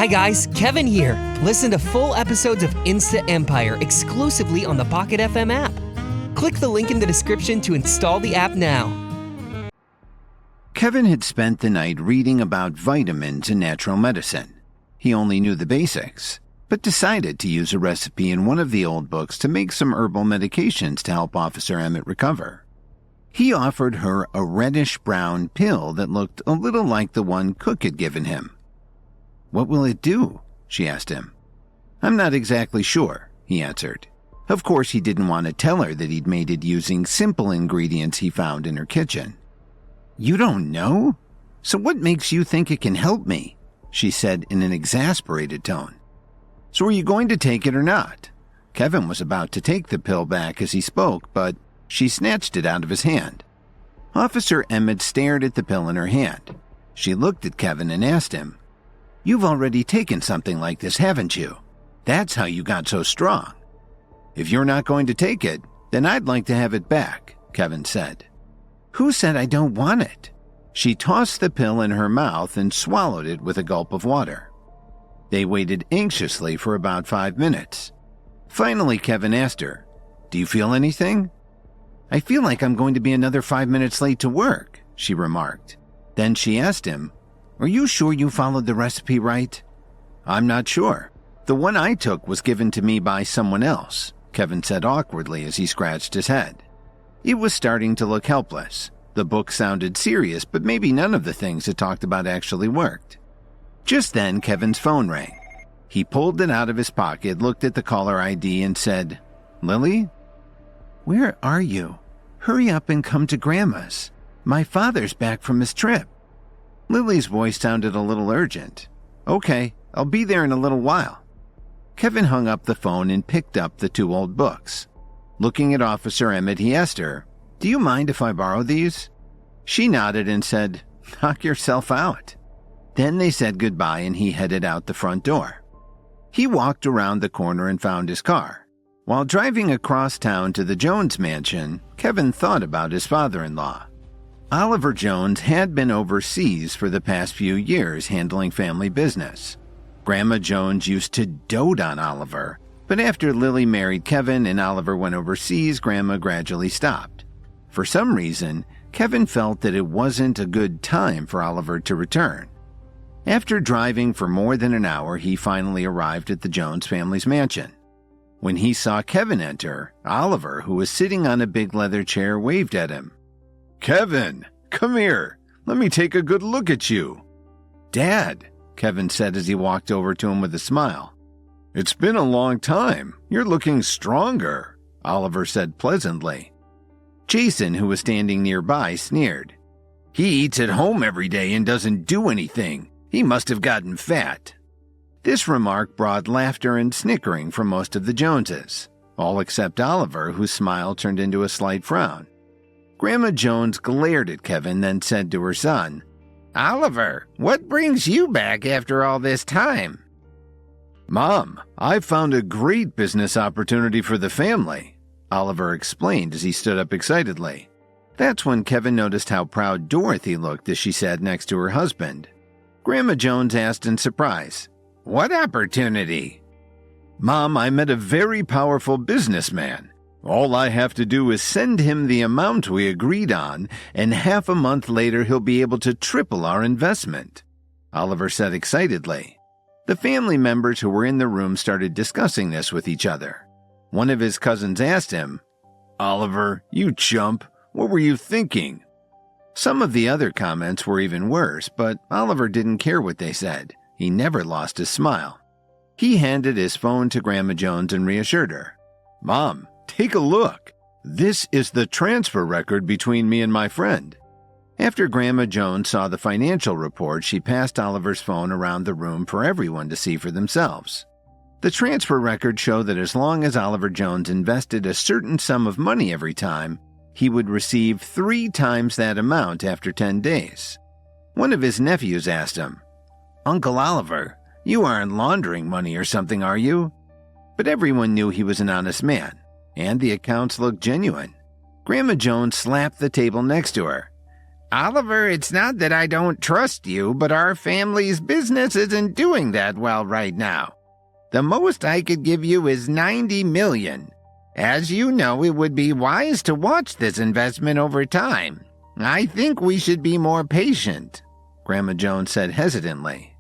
Hi guys, Kevin here. Listen to full episodes of Insta Empire exclusively on the Pocket FM app. Click the link in the description to install the app now. Kevin had spent the night reading about vitamins and natural medicine. He only knew the basics, but decided to use a recipe in one of the old books to make some herbal medications to help Officer Emmett recover. He offered her a reddish-brown pill that looked a little like the one Cook had given him. "What will it do?" she asked him. "I'm not exactly sure," he answered. Of course, he didn't want to tell her that he'd made it using simple ingredients he found in her kitchen. "You don't know? So what makes you think it can help me?" she said in an exasperated tone. "So are you going to take it or not?" Kevin was about to take the pill back as he spoke, but she snatched it out of his hand. Officer Emmett stared at the pill in her hand. She looked at Kevin and asked him, "You've already taken something like this, haven't you? That's how you got so strong." "If you're not going to take it, then I'd like to have it back," Kevin said. "Who said I don't want it?" She tossed the pill in her mouth and swallowed it with a gulp of water. They waited anxiously for about 5 minutes. Finally, Kevin asked her, "Do you feel anything?" "I feel like I'm going to be another 5 minutes late to work," she remarked. Then she asked him, "Are you sure you followed the recipe right?" "I'm not sure. The one I took was given to me by someone else," Kevin said awkwardly as he scratched his head. It was starting to look helpless. The book sounded serious, but maybe none of the things it talked about actually worked. Just then, Kevin's phone rang. He pulled it out of his pocket, looked at the caller ID, and said, "Lily? Where are you? Hurry up and come to Grandma's. My father's back from his trip." Lily's voice sounded a little urgent. "Okay, I'll be there in a little while." Kevin hung up the phone and picked up the 2 old books. Looking at Officer Emmett, he asked her, "Do you mind if I borrow these?" She nodded and said, "Knock yourself out." Then they said goodbye and he headed out the front door. He walked around the corner and found his car. While driving across town to the Jones mansion, Kevin thought about his father-in-law. Oliver Jones had been overseas for the past few years handling family business. Grandma Jones used to dote on Oliver, but after Lily married Kevin and Oliver went overseas, Grandma gradually stopped. For some reason, Kevin felt that it wasn't a good time for Oliver to return. After driving for more than an hour, he finally arrived at the Jones family's mansion. When he saw Kevin enter, Oliver, who was sitting on a big leather chair, waved at him. "Kevin, come here. Let me take a good look at you." "Dad," Kevin said as he walked over to him with a smile. "It's been a long time. You're looking stronger," Oliver said pleasantly. Jason, who was standing nearby, sneered. "He eats at home every day and doesn't do anything. He must have gotten fat." This remark brought laughter and snickering from most of the Joneses, all except Oliver, whose smile turned into a slight frown. Grandma Jones glared at Kevin, then said to her son, "Oliver, what brings you back after all this time?" "Mom, I've found a great business opportunity for the family," Oliver explained as he stood up excitedly. That's when Kevin noticed how proud Dorothy looked as she sat next to her husband. Grandma Jones asked in surprise, "What opportunity?" "Mom, I met a very powerful businessman. All I have to do is send him the amount we agreed on, and half a month later he'll be able to triple our investment," Oliver said excitedly. The family members who were in the room started discussing this with each other. One of his cousins asked him, "Oliver, you chump, what were you thinking?" Some of the other comments were even worse, but Oliver didn't care what they said. He never lost his smile. He handed his phone to Grandma Jones and reassured her. "Mom, take a look. This is the transfer record between me and my friend." After Grandma Jones saw the financial report, she passed Oliver's phone around the room for everyone to see for themselves. The transfer record showed that as long as Oliver Jones invested a certain sum of money every time, he would receive 3 times that amount after 10 days. One of his nephews asked him, "Uncle Oliver, you aren't laundering money or something, are you?" But everyone knew he was an honest man, and the accounts looked genuine. Grandma Jones slapped the table next to her. Oliver, it's not that I don't trust you, but our family's business isn't doing that well right now. The most I could give you is $90 million. As you know, it would be wise to watch this investment over time. I think we should be more patient, Grandma Jones said hesitantly.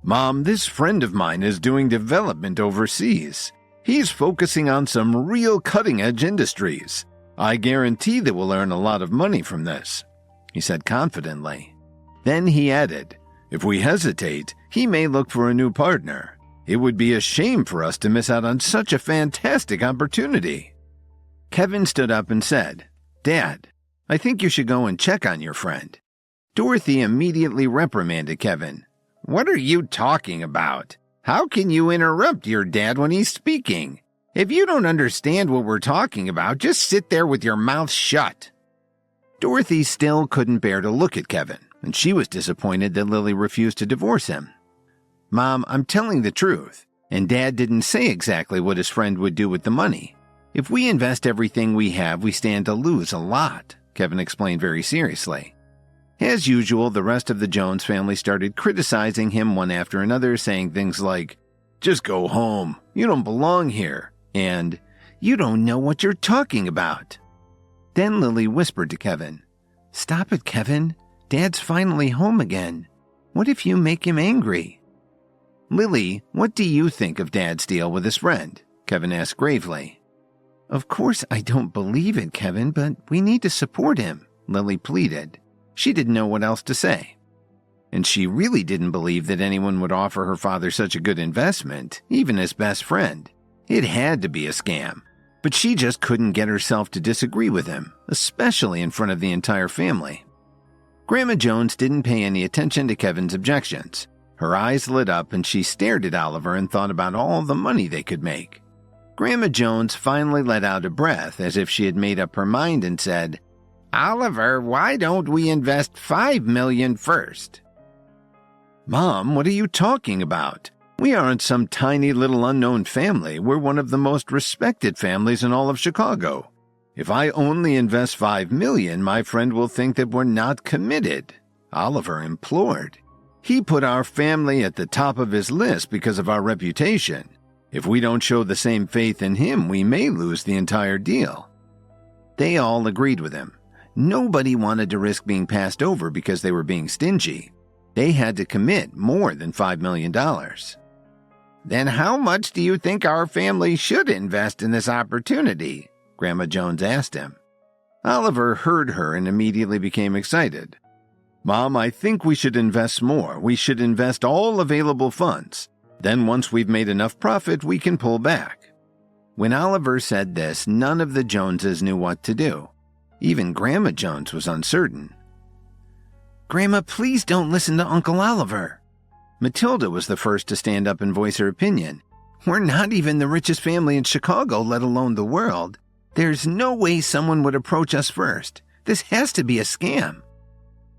Mom, this friend of mine is doing development overseas. He's focusing on some real cutting-edge industries. I guarantee that we'll earn a lot of money from this, he said confidently. Then he added, if we hesitate, he may look for a new partner. It would be a shame for us to miss out on such a fantastic opportunity. Kevin stood up and said, Dad, I think you should go and check on your friend. Dorothy immediately reprimanded Kevin. What are you talking about? How can you interrupt your dad when he's speaking? If you don't understand what we're talking about, just sit there with your mouth shut. Dorothy still couldn't bear to look at Kevin, and she was disappointed that Lily refused to divorce him. Mom, I'm telling the truth, and Dad didn't say exactly what his friend would do with the money. If we invest everything we have, we stand to lose a lot, Kevin explained very seriously. As usual, the rest of the Jones family started criticizing him one after another, saying things like, just go home, you don't belong here, and you don't know what you're talking about. Then Lily whispered to Kevin, Stop it, Kevin. Dad's finally home again. What if you make him angry? Lily, what do you think of Dad's deal with his friend? Kevin asked gravely. Of course I don't believe it, Kevin, but we need to support him, Lily pleaded. She didn't know what else to say. And she really didn't believe that anyone would offer her father such a good investment, even his best friend. It had to be a scam. But she just couldn't get herself to disagree with him, especially in front of the entire family. Grandma Jones didn't pay any attention to Kevin's objections. Her eyes lit up and she stared at Oliver and thought about all the money they could make. Grandma Jones finally let out a breath as if she had made up her mind and said, Oliver, why don't we invest $5 million first? Mom, what are you talking about? We aren't some tiny little unknown family. We're one of the most respected families in all of Chicago. If I only invest $5 million, my friend will think that we're not committed, Oliver implored. He put our family at the top of his list because of our reputation. If we don't show the same faith in him, we may lose the entire deal. They all agreed with him. Nobody wanted to risk being passed over because they were being stingy. They had to commit more than $5 million. Then how much do you think our family should invest in this opportunity? Grandma Jones asked him. Oliver heard her and immediately became excited. Mom, I think we should invest more. We should invest all available funds. Then once we've made enough profit, we can pull back. When Oliver said this, none of the Joneses knew what to do. Even Grandma Jones was uncertain. Grandma, please don't listen to Uncle Oliver. Matilda was the first to stand up and voice her opinion. We're not even the richest family in Chicago, let alone the world. There's no way someone would approach us first. This has to be a scam.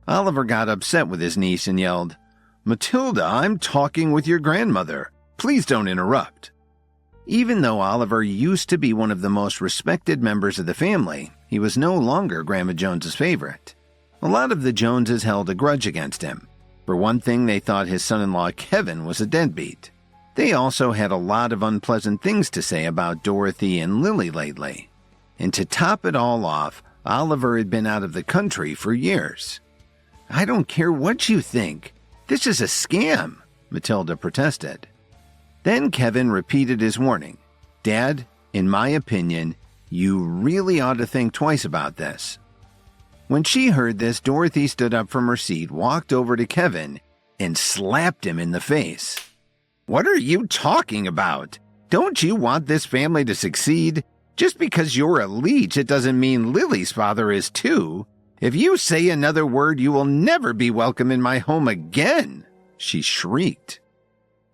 Oliver got upset with his niece and yelled, Matilda, I'm talking with your grandmother. Please don't interrupt. Even though Oliver used to be one of the most respected members of the family, he was no longer Grandma Jones's favorite. A lot of the Joneses held a grudge against him. For one thing, they thought his son-in-law Kevin was a deadbeat. They also had a lot of unpleasant things to say about Dorothy and Lily lately. And to top it all off, Oliver had been out of the country for years. I don't care what you think. This is a scam, Matilda protested. Then Kevin repeated his warning. Dad, in my opinion, you really ought to think twice about this. When she heard this, Dorothy stood up from her seat, walked over to Kevin, and slapped him in the face. What are you talking about? Don't you want this family to succeed? Just because you're a leech, it doesn't mean Lily's father is too. If you say another word, you will never be welcome in my home again, she shrieked.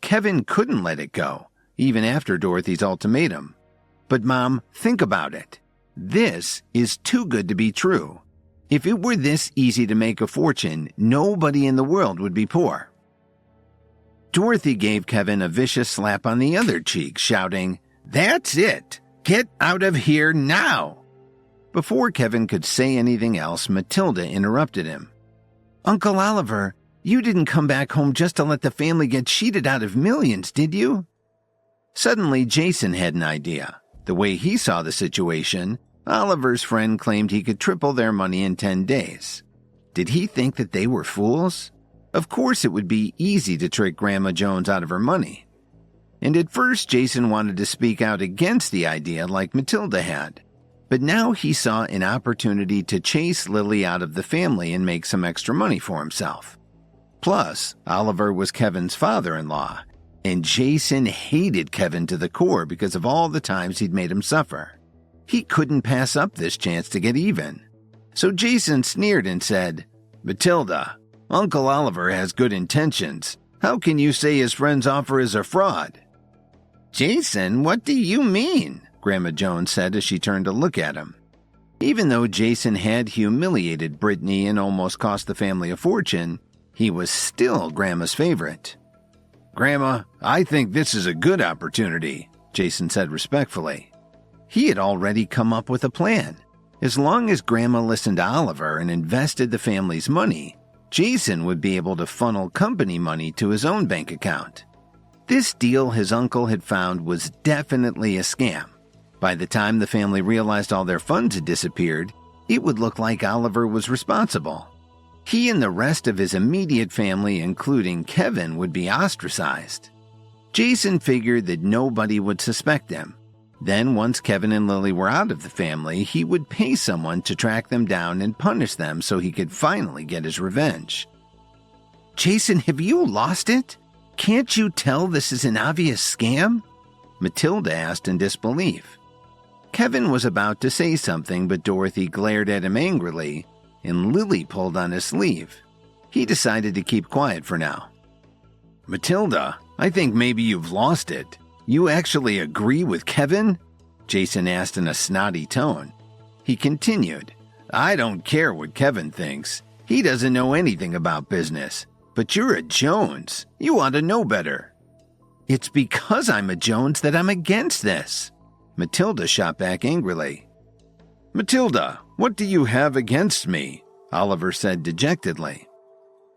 Kevin couldn't let it go, even after Dorothy's ultimatum. But Mom, think about it. This is too good to be true. If it were this easy to make a fortune, nobody in the world would be poor. Dorothy gave Kevin a vicious slap on the other cheek, shouting, That's it! Get out of here now! Before Kevin could say anything else, Matilda interrupted him. "Uncle Oliver, you didn't come back home just to let the family get cheated out of millions, did you?" Suddenly, Jason had an idea. The way he saw the situation, Oliver's friend claimed he could triple their money in 10 days. Did he think that they were fools? Of course it would be easy to trick Grandma Jones out of her money. And at first, Jason wanted to speak out against the idea like Matilda had. But now he saw an opportunity to chase Lily out of the family and make some extra money for himself. Plus, Oliver was Kevin's father-in-law, and Jason hated Kevin to the core because of all the times he'd made him suffer. He couldn't pass up this chance to get even. So Jason sneered and said, "Matilda, Uncle Oliver has good intentions. How can you say his friend's offer is a fraud?" "Jason, what do you mean?" Grandma Jones said as she turned to look at him. Even though Jason had humiliated Brittany and almost cost the family a fortune, he was still Grandma's favorite. "Grandma, I think this is a good opportunity," Jason said respectfully. He had already come up with a plan. As long as Grandma listened to Oliver and invested the family's money, Jason would be able to funnel company money to his own bank account. This deal his uncle had found was definitely a scam. By the time the family realized all their funds had disappeared, it would look like Oliver was responsible. He and the rest of his immediate family, including Kevin, would be ostracized. Jason figured that nobody would suspect him. Then, once Kevin and Lily were out of the family, he would pay someone to track them down and punish them so he could finally get his revenge. "Jason, have you lost it? Can't you tell this is an obvious scam?" Matilda asked in disbelief. Kevin was about to say something, but Dorothy glared at him angrily, and Lily pulled on his sleeve. He decided to keep quiet for now. "Matilda, I think maybe you've lost it. You actually agree with Kevin?" Jason asked in a snotty tone. He continued, "I don't care what Kevin thinks. He doesn't know anything about business. But you're a Jones. You ought to know better." "It's because I'm a Jones that I'm against this." Matilda shot back angrily. "Matilda, what do you have against me?" Oliver said dejectedly.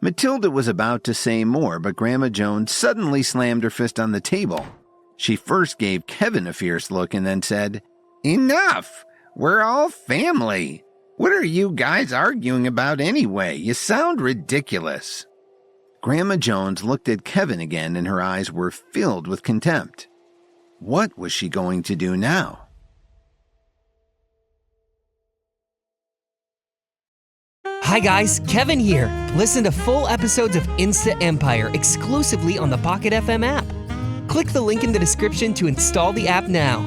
Matilda was about to say more, but Grandma Jones suddenly slammed her fist on the table. She first gave Kevin a fierce look and then said, "Enough! We're all family. What are you guys arguing about anyway? You sound ridiculous." Grandma Jones looked at Kevin again and her eyes were filled with contempt. What was she going to do now? Hi guys, Kevin here. Listen to full episodes of Insta Empire exclusively on the Pocket FM app. Click the link in the description to install the app now.